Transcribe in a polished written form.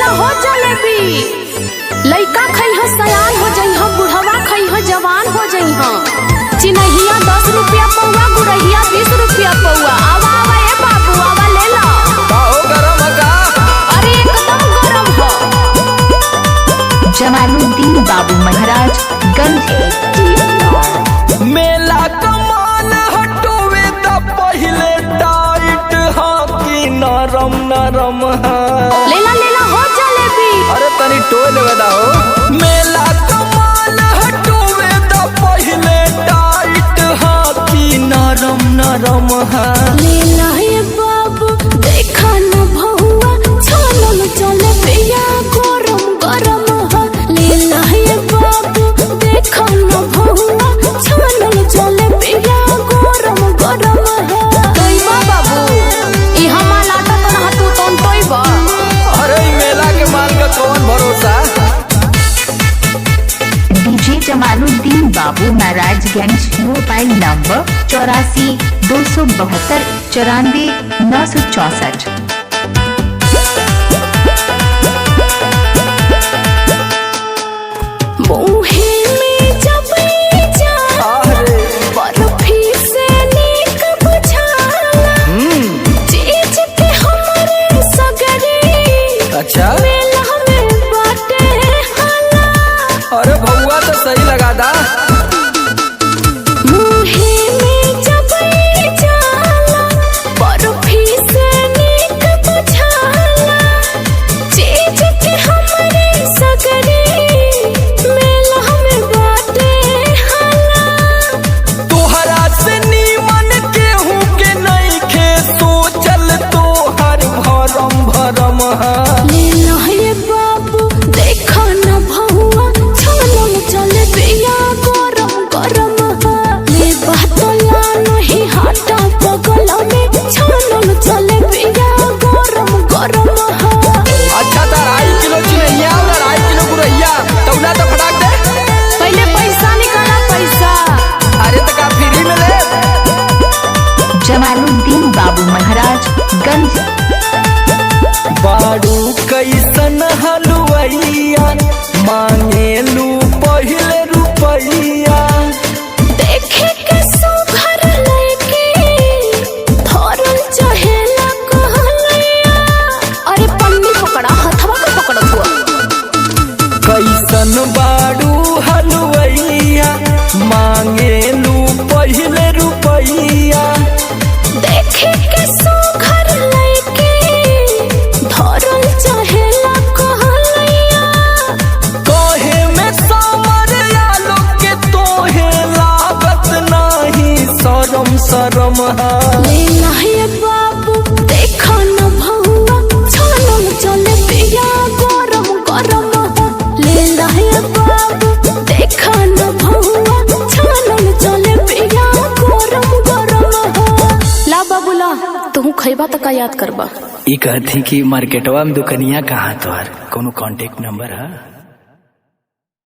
लेला हो जलेबी। लइका खइह सयान हो जइह, बुढ़वा खइह जवान हो जइह। चिन्हिया 10 रुपया पौआ, गुड़हिया 20 रुपया पौआ। आवा आवा ए बाबू आवा ले ला। हो गरम का? अरे एकदम गरम हो। जमालुद्दीन बाबू महाराज गंज। मेला कमान हटोवे त पहिले टाइट हा कि नरम नरम हा। लेला हो जलेबी। अरे तनी टोल बदा हो। मेला कमान हटोवे त पहिले टाइट हा कि नरम नरम हा। लेला ये बाबू देखा न भौआ, छानल जलेबिया गरम गरम हो। लेला ये बाबू देखा न भौआ, छानल जलेबिया गरम गरम हो। तोइबा बाबू ई हमार लाटा तो ना तू तोन तोइबा। अरे मेला के माल का कौन भरोसा। डीजे जमालुद्दीन बाबू महाराजगंज। Mobile number 84 272 94 964। मुहे में जब जा बर्फी से नीक बुझाला। चीज के हमरे सगरी अच्छा मेला में बाटे हाला। अरे भौआ तो सही लगा दा। मुहे में जब जाला बर्फी से नीक बुझाला। चीज के हमरे सगरी मेला में बाटे हाला। तोहरा से नीमन केहू के नहीं खे सोचल तोहर भरम भरम हा। लेला ये बाबू देखा न भौआ, छानल जलेबिया गरम गरम हो। ले बहतला नहीं हाटा बगल में, छानल जलेबिया गरम गरम हो। अच्छा तो 2.5 किलो चिन्हिया और 2.5 किलो गुड़हिया तौला तो फटाक दे। पहले पैसा निकाला पैसा। अरे तो का फ्री में ले। जमालुद्दीन बाबू महाराज गंज। बाड़ू कैसन हलवैया, मांगेलू पहिले रुपैया। देखे के सुघर लइके धरल चहेला कहलैया। अरे पन्नी पकड़ा, हथवा के पकड़त हुआ। कैसन बाड़ू हलवैया, मांगेलू पहिले रुपैया। देखे के सुघर लइके धरल चहेला कहलैया। कहे में समर आलो के तोहे लागत नाही शरम शरम हा। लेला ये बाबू देखा न भौआ, छानल जलेबिया गरम गरम हो। लेला ये बाबू देखा न भौआ, छानल जलेबिया गरम गरम हो। ला बाबू ला, तू खइबा त का याद करबा। ई कहती कि मार्केटवा में दुकनिया कहाँ तोहर कोनो कांटेक्ट नंबर है?